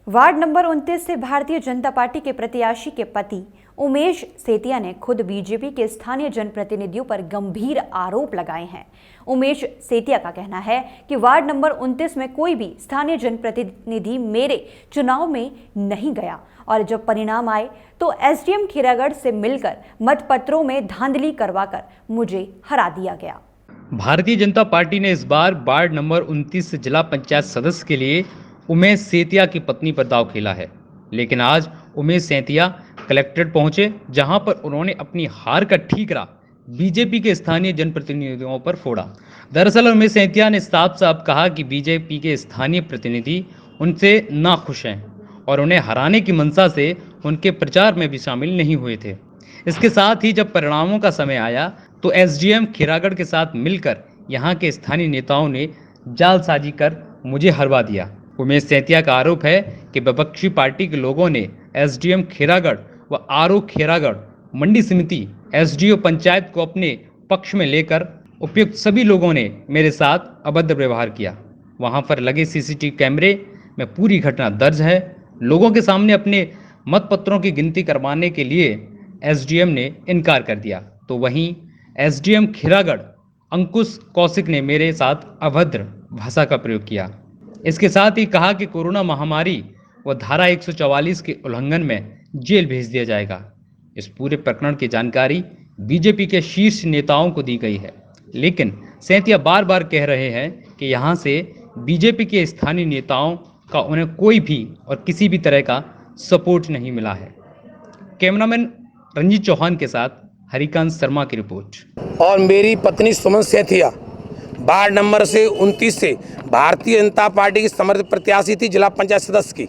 Ward number 29 से Bharatiya Janata party के प्रत्याशी के पति उमेश सेतिया ने खुद बीजेपी के स्थानीय जनप्रतिनिधियों पर गंभीर आरोप लगाए हैं। उमेश सेतिया का कहना है कि वार्ड नंबर 29 में कोई भी स्थानीय जनप्रतिनिधि मेरे चुनाव में नहीं गया और जब परिणाम आए तो एसडीएम खीरागढ़ से मिलकर मतपत्रों में धांधली करवाकर मुझे हरा दिया गया। भारतीय जनता पार्टी ने इस बार वार्ड नंबर 29 से जिला पंचायत सदस्य के लिए उमेश सेतिया की पत्नी पर दांव खेला है। लेकिन आज उमेश सेतिया कलेक्ट्रेट पहुंचे, जहां पर उन्होंने अपनी हार का ठीकरा बीजेपी के स्थानीय जनप्रतिनिधियों पर फोड़ा। दरअसल उमेश सेतिया ने साफ साफ कहा कि बीजेपी के स्थानीय प्रतिनिधि उनसे नाखुश हैं और उन्हें हराने की मंशा से उनके प्रचार में भी शामिल नहीं हुए थे। इसके साथ ही जब परिणामों का समय आया तो एसडीएम खीरागढ़ के साथ मिलकर यहां के स्थानीय नेताओं ने जालसाजी कर मुझे हरवा दिया। उमेश सेतिया का आरोप है कि विपक्षी पार्टी के लोगों ने एसडीएम खीरागढ़ व आरओ खीरागढ़ मंडी समिति एसडीओ पंचायत को अपने पक्ष में लेकर उपयुक्त सभी लोगों ने मेरे साथ अभद्र व्यवहार किया। वहां पर लगे सीसीटीवी कैमरे में पूरी घटना दर्ज है। लोगों के सामने अपने मतपत्रों की गिनती करवाने के लिए एसडीएम ने इनकार कर दिया, तो वहीं एसडीएम खीरागढ़ अंकुश कौशिक ने मेरे साथ अभद्र भाषा का प्रयोग किया। इसके साथ ही कहा कि कोरोना महामारी व धारा 144 के उल्लंघन में जेल भेज दिया जाएगा। इस पूरे प्रकरण की जानकारी बीजेपी के शीर्ष नेताओं को दी गई है, लेकिन सेतिया बार बार कह रहे हैं कि यहां से बीजेपी के स्थानीय नेताओं का उन्हें कोई भी और किसी भी तरह का सपोर्ट नहीं मिला है। कैमरामैन रंजीत चौहान के साथ हरिकांत शर्मा की रिपोर्ट। और मेरी पत्नी सुमन सेतिया वार्ड नंबर 29 से भारतीय जनता पार्टी की समर्थित प्रत्याशी थी, जिला पंचायत सदस्य की।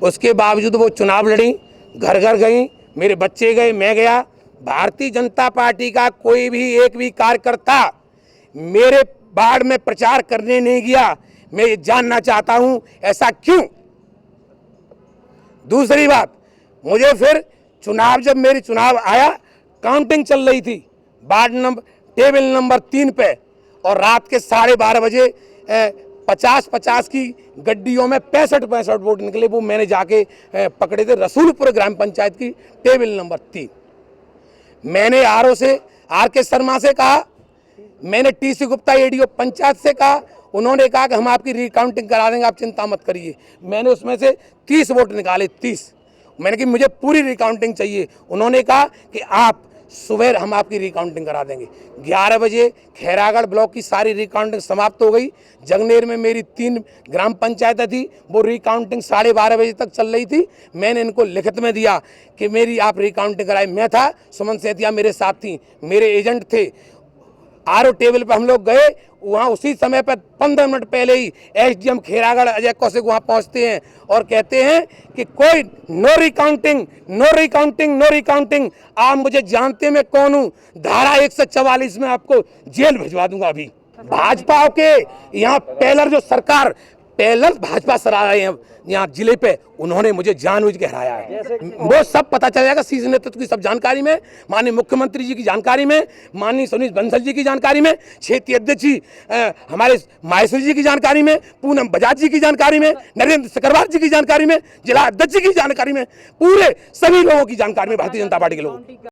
उसके बावजूद वो चुनाव लड़ी, घर घर गई, मेरे बच्चे गए, मैं गया। भारतीय जनता पार्टी का कोई भी एक भी कार्यकर्ता मेरे वार्ड में प्रचार करने नहीं गया। मैं ये जानना चाहता हूं ऐसा क्यों। दूसरी बात, मुझे फिर जब मेरी चुनाव आया, काउंटिंग चल रही थी वार्ड नंबर टेबल नंबर 3 पे, और रात के 12:30 बजे 50-50 की गड्डियों में 65 वोट निकले। वो मैंने जाके पकड़े थे रसूलपुर ग्राम पंचायत की टेबल नंबर 3। मैंने आर के शर्मा से कहा, मैंने टीसी गुप्ता एडीओ पंचायत से कहा। उन्होंने कहा कि हम आपकी रिकाउंटिंग करा देंगे, आप चिंता मत करिए। मैंने उसमें से 30 वोट निकाले, 30। मैंने कहा मुझे पूरी रिकाउंटिंग चाहिए। उन्होंने कहा कि आप सुबह हम आपकी रिकाउंटिंग करा देंगे। 11 बजे खैरागढ़ ब्लॉक की सारी रिकाउंटिंग समाप्त हो गई। जगनेर में मेरी 3 ग्राम पंचायतें थी, वो रिकाउंटिंग 12:30 बजे तक चल रही थी। मैंने इनको लिखित में दिया कि मेरी आप रिकाउंटिंग कराएं। मैं था, सुमन सेतिया मेरे साथ थी, मेरे एजेंट थे। आरओ टेबल पर हम लोग गए, वहाँ उसी समय पर 15 मिनट पहले ही एसडीएम खीरागढ़ अजय कौशिक वहाँ पहुँचते हैं और कहते हैं कि कोई no recounting, no recounting, no recounting. आप मुझे जानते मैं कौन हूँ, धारा 144 में आपको जेल भिजवा दूंगा। अभी भाजपा के यहाँ पैलर भाजपा सराय हैं यहाँ जिले पे, उन्होंने मुझे जानबूझ के हराया है। वो सब पता चल जाएगा शीर्ष नेतृत्व की सब जानकारी में, माननीय मुख्यमंत्री जी की जानकारी में, माननीय सुनील बंसल जी की जानकारी में, क्षेत्रीय अध्यक्ष जी हमारे माहेश्वरी जी की जानकारी में, पूनम बजाज जी की जानकारी में, नरेंद्र सकरवाल जी की जानकारी में, जिला अध्यक्ष जी की जानकारी में, पूरे सभी लोगों की जानकारी में, भारतीय जनता पार्टी के लोगों